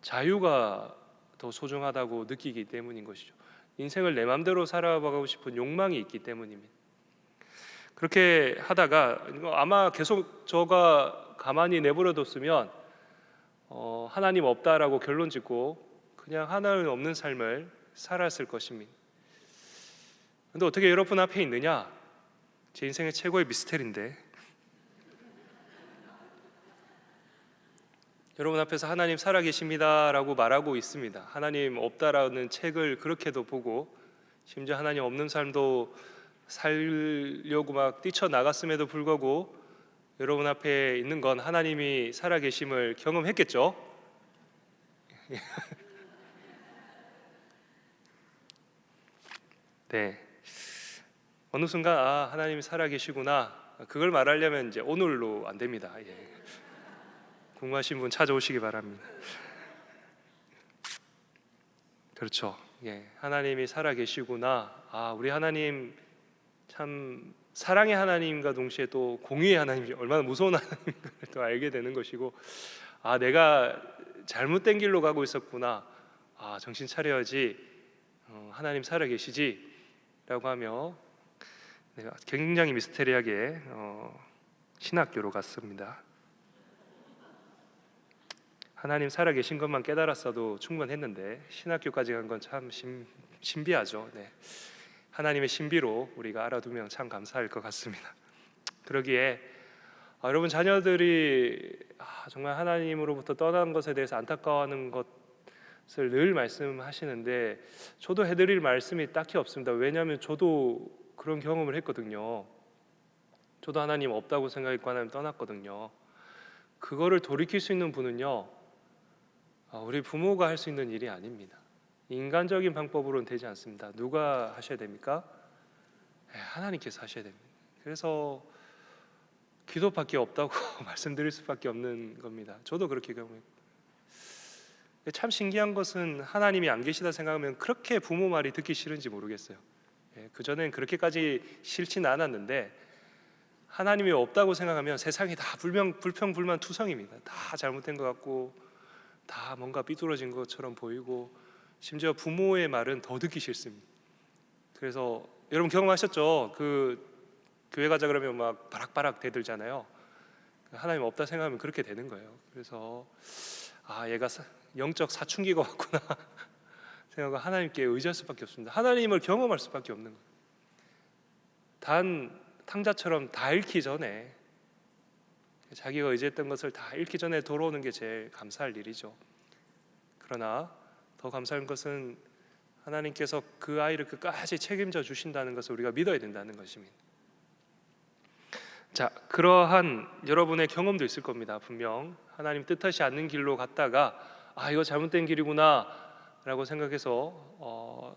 자유가 더 소중하다고 느끼기 때문인 것이죠. 인생을 내 마음대로 살아가고 싶은 욕망이 있기 때문입니다. 그렇게 하다가 아마 계속 저가 가만히 내버려뒀으면 하나님 없다라고 결론 짓고 그냥 하나님 없는 삶을 살았을 것입니다. 근데 어떻게 여러분 앞에 있느냐? 제 인생의 최고의 미스테리인데, 여러분 앞에서 하나님 살아계십니다라고 말하고 있습니다. 하나님 없다라는 책을 그렇게도 보고 심지어 하나님 없는 삶도 살려고 막 뛰쳐나갔음에도 불구하고 여러분 앞에 있는 건 하나님이 살아계심을 경험했겠죠? 네. 어느 순간 하나님이 살아계시구나, 그걸 말하려면 이제 오늘로 안 됩니다. 궁금하신 분 찾아오시기 바랍니다. 그렇죠. 하나님이 살아계시구나. 우리 하나님 참 사랑의 하나님과 동시에 또 공의의 하나님이 얼마나 무서운 하나님인가를 또 알게 되는 것이고, 내가 잘못된 길로 가고 있었구나. 정신 차려야지. 하나님 살아계시지. 라고 하며 내가 굉장히 미스테리하게 신학교로 갔습니다. 하나님 살아계신 것만 깨달았어도 충분했는데 신학교까지 간 건 참 신비하죠. 하나님의 신비로 우리가 알아두면 참 감사할 것 같습니다. 그러기에 여러분 자녀들이 정말 하나님으로부터 떠난 것에 대해서 안타까워하는 것을 늘 말씀하시는데, 저도 해드릴 말씀이 딱히 없습니다. 왜냐하면 저도 그런 경험을 했거든요. 저도 하나님 없다고 생각했고 하나님 떠났거든요. 그거를 돌이킬 수 있는 분은요, 우리 부모가 할 수 있는 일이 아닙니다. 인간적인 방법으로는 되지 않습니다. 누가 하셔야 됩니까? 하나님께서 하셔야 됩니다. 그래서 기도밖에 없다고 말씀드릴 수밖에 없는 겁니다. 저도 그렇게 경험했고, 참 신기한 것은 하나님이 안 계시다 생각하면 그렇게 부모 말이 듣기 싫은지 모르겠어요. 그전엔 그렇게까지 싫지는 않았는데, 하나님이 없다고 생각하면 세상이 다 불평불만 투성입니다. 다 잘못된 것 같고 다 뭔가 삐뚤어진 것처럼 보이고, 심지어 부모의 말은 더 듣기 싫습니다. 그래서 여러분 경험하셨죠? 교회 가자 그러면 막 바락바락 대들잖아요. 하나님 없다 생각하면 그렇게 되는 거예요. 그래서 얘가 영적 사춘기가 왔구나 생각하고 하나님께 의지할 수밖에 없습니다. 하나님을 경험할 수밖에 없는 거예요. 단 탕자처럼 다 잃기 전에, 자기가 의지했던 것을 다 잃기 전에 돌아오는 게 제일 감사할 일이죠. 그러나 더 감사한 것은 하나님께서 그 아이를 끝까지 책임져 주신다는 것을 우리가 믿어야 된다는 것입니다. 자, 그러한 여러분의 경험도 있을 겁니다. 분명 하나님 뜻하지 않는 길로 갔다가 이거 잘못된 길이구나 라고 생각해서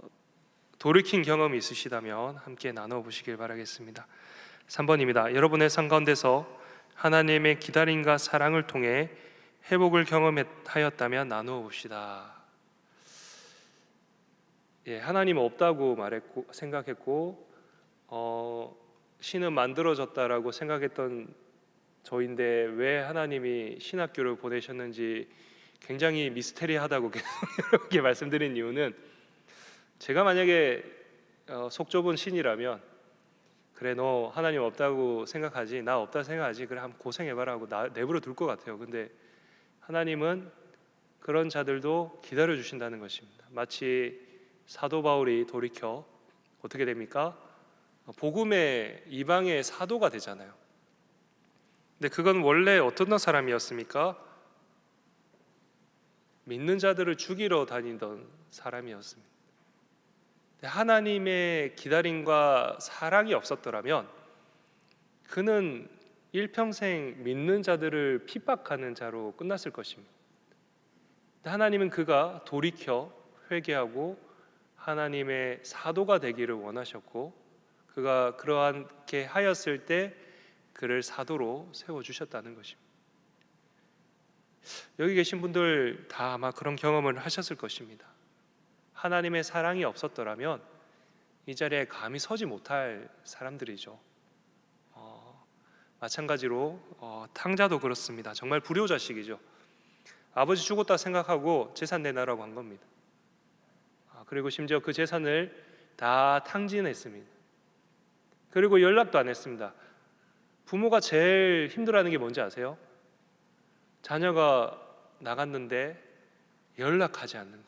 돌이킨 경험이 있으시다면 함께 나눠보시길 바라겠습니다. 3번입니다. 여러분의 삶 가운데서 하나님의 기다림과 사랑을 통해 회복을 경험하였다면 나누어 봅시다. 하나님 없다고 생각했고 신은 만들어졌다라고 생각했던 저인데 왜 하나님이 신학교를 보내셨는지 굉장히 미스테리하다고 이렇게 말씀드린 이유는, 제가 만약에 속 좁은 신이라면 그래 너 하나님 없다고 생각하지, 나 없다 생각하지, 그래 한번 고생해봐라 하고 내버려 둘 것 같아요. 근데 하나님은 그런 자들도 기다려 주신다는 것입니다. 마치 사도 바울이 돌이켜 어떻게 됩니까? 복음의 이방의 사도가 되잖아요. 근데 그건 원래 어떤 사람이었습니까? 믿는 자들을 죽이러 다니던 사람이었습니다. 하나님의 기다림과 사랑이 없었더라면 그는 일평생 믿는 자들을 핍박하는 자로 끝났을 것입니다. 하나님은 그가 돌이켜 회개하고 하나님의 사도가 되기를 원하셨고, 그가 그러하게 하였을 때 그를 사도로 세워주셨다는 것입니다. 여기 계신 분들 다 아마 그런 경험을 하셨을 것입니다. 하나님의 사랑이 없었더라면 이 자리에 감히 서지 못할 사람들이죠. 마찬가지로 탕자도 그렇습니다. 정말 불효자식이죠. 아버지 죽었다 생각하고 재산 내놔라고 한 겁니다. 그리고 심지어 그 재산을 다 탕진했습니다. 그리고 연락도 안 했습니다. 부모가 제일 힘들어하는 게 뭔지 아세요? 자녀가 나갔는데 연락하지 않는 것,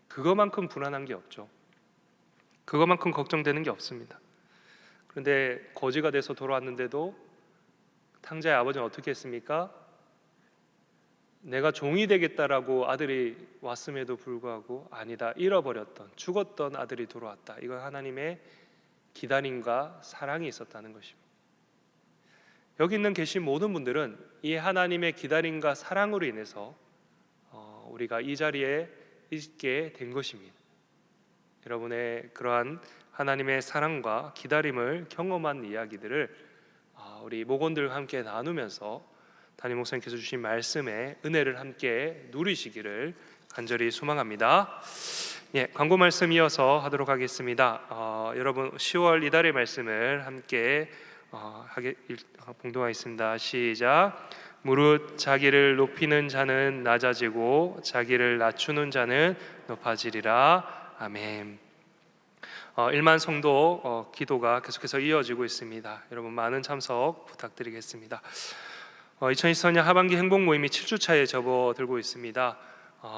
그거만큼 불안한 게 없죠. 그거만큼 걱정되는 게 없습니다. 그런데 거지가 돼서 돌아왔는데도 탕자의 아버지는 어떻게 했습니까? 내가 종이 되겠다라고 아들이 왔음에도 불구하고 아니다, 잃어버렸던, 죽었던 아들이 돌아왔다. 이건 하나님의 기다림과 사랑이 있었다는 것입니다. 여기 있는 계신 모든 분들은 이 하나님의 기다림과 사랑으로 인해서 우리가 이 자리에 있게 된 것입니다. 여러분의 그러한 하나님의 사랑과 기다림을 경험한 이야기들을 우리 목원들과 함께 나누면서 담임 목사님께서 주신 말씀의 은혜를 함께 누리시기를 간절히 소망합니다. 예, 광고 말씀 이어서 하도록 하겠습니다. 여러분 10월 이달의 말씀을 함께 봉독하겠습니다. 시작. 무릇 자기를 높이는 자는 낮아지고 자기를 낮추는 자는 높아지리라. 아멘. 1만 성도 기도가 계속해서 이어지고 있습니다. 여러분 많은 참석 부탁드리겠습니다. 2024년 하반기 행복 모임이 7주차에 접어들고 있습니다.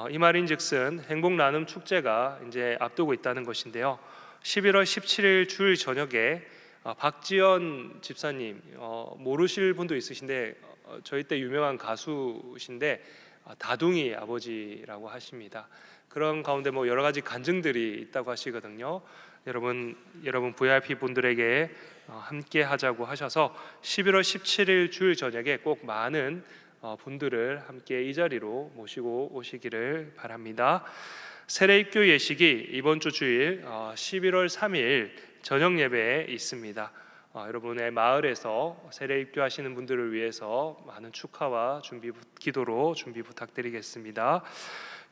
이 말인즉슨 행복 나눔 축제가 이제 앞두고 있다는 것인데요. 11월 17일 주일 저녁에 박지연 집사님, 모르실 분도 있으신데 저희 때 유명한 가수신데 다둥이 아버지라고 하십니다. 그런 가운데 뭐 여러 가지 간증들이 있다고 하시거든요. 여러분 VIP 분들에게 함께 하자고 하셔서 11월 17일 주일 저녁에 꼭 많은 분들을 함께 이 자리로 모시고 오시기를 바랍니다. 세례입교 예식이 이번 주 주일 11월 3일 저녁 예배에 있습니다. 여러분의 마을에서 세례입교 하시는 분들을 위해서 많은 축하와 기도로 준비 부탁드리겠습니다.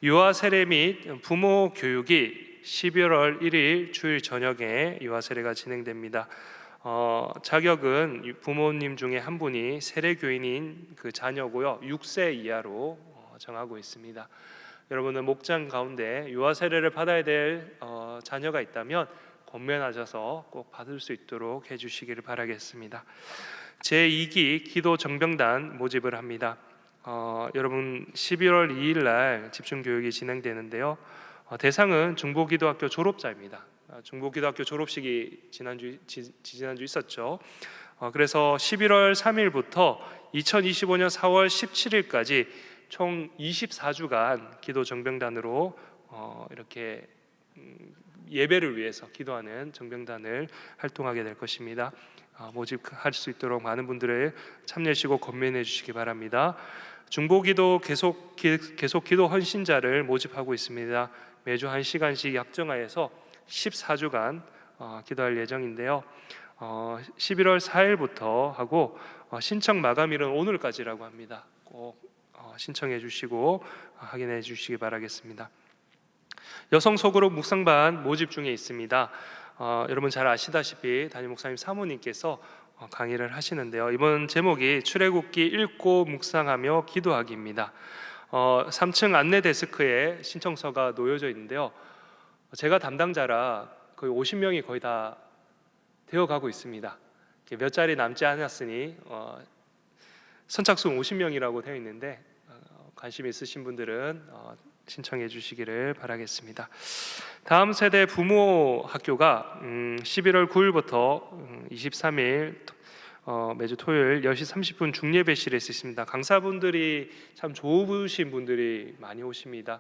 유아 세례 및 부모 교육이 12월 1일 주일 저녁에 유아 세례가 진행됩니다. 자격은 부모님 중에 한 분이 세례 교인인 그 자녀고요. 6세 이하로 정하고 있습니다. 여러분은 목장 가운데 유아 세례를 받아야 될 자녀가 있다면 권면하셔서 꼭 받을 수 있도록 해주시기를 바라겠습니다. 제2기 기도 정병단 모집을 합니다. 여러분 11월 2일 날 집중교육이 진행되는데요. 대상은 중보기도학교 졸업자입니다. 중보기도학교 졸업식이 지난주 있었죠. 그래서 11월 3일부터 2025년 4월 17일까지 총 24주간 기도 정병단으로 이렇게 예배를 위해서 기도하는 정병단을 활동하게 될 것입니다. 모집할 수 있도록 많은 분들을 참여하시고 권면해 주시기 바랍니다. 중보기도 계속 기도 헌신자를 모집하고 있습니다. 매주 1시간씩 약정하여서 14주간 기도할 예정인데요. 11월 4일부터 하고 신청 마감일은 오늘까지라고 합니다. 꼭 신청해 주시고 확인해 주시기 바라겠습니다. 여성 소그룹 묵상반 모집 중에 있습니다. 여러분 잘 아시다시피 담임 목사님 사모님께서 강의를 하시는데요. 이번 제목이 출애굽기 읽고 묵상하며 기도하기입니다. 3층 안내 데스크에 신청서가 놓여져 있는데요. 제가 담당자라 거의 50명이 거의 다 되어가고 있습니다. 몇 자리 남지 않았으니 선착순 50명이라고 되어 있는데 관심 있으신 분들은 신청해 주시기를 바라겠습니다. 다음 세대 부모 학교가 11월 9일부터 23일 매주 토요일 10시 30분 중예배실에서 있습니다. 강사분들이 참 좋으신 분들이 많이 오십니다.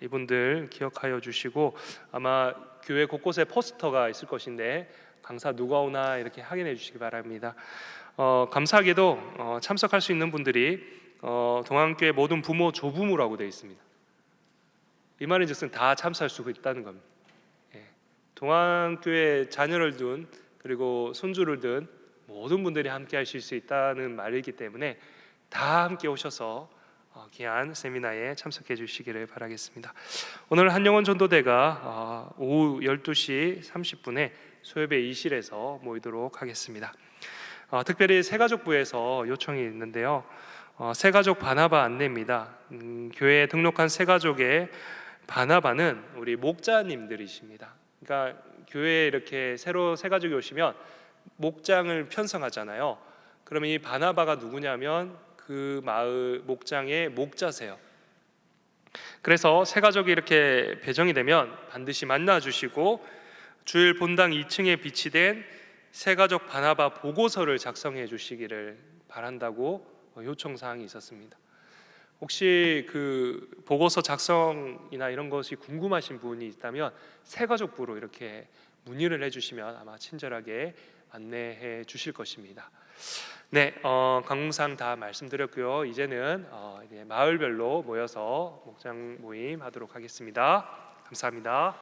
이분들 기억하여 주시고 아마 교회 곳곳에 포스터가 있을 것인데 강사 누가 오나 이렇게 확인해 주시기 바랍니다. 감사하게도 참석할 수 있는 분들이 동안교회 모든 부모 조부모라고 되어 있습니다. 이 말인즉슨 다 참석할 수 있다는 겁니다. 동안교회 자녀를 둔 그리고 손주를 둔 모든 분들이 함께 하실 수 있다는 말이기 때문에 다 함께 오셔서 귀한 세미나에 참석해 주시기를 바라겠습니다. 오늘 한영원 전도대가 오후 12시 30분에 소요배 2실에서 모이도록 하겠습니다. 특별히 새가족부에서 요청이 있는데요. 새가족 바나바 안내입니다. 교회에 등록한 새가족의 바나바는 우리 목자님들이십니다. 그러니까 교회에 이렇게 새로 새가족이 오시면 목장을 편성하잖아요. 그러면 이 바나바가 누구냐면 그 마을 목장의 목자세요. 그래서 새 가족이 이렇게 배정이 되면 반드시 만나 주시고 주일 본당 2층에 비치된 새 가족 바나바 보고서를 작성해 주시기를 바란다고 요청 사항이 있었습니다. 혹시 그 보고서 작성이나 이런 것이 궁금하신 분이 있다면 새 가족부로 이렇게 문의를 해주시면 아마 친절하게 안내해 주실 것입니다. 네, 강릉상 다 말씀드렸고요. 이제는 이제 마을별로 모여서 목장 모임 하도록 하겠습니다. 감사합니다.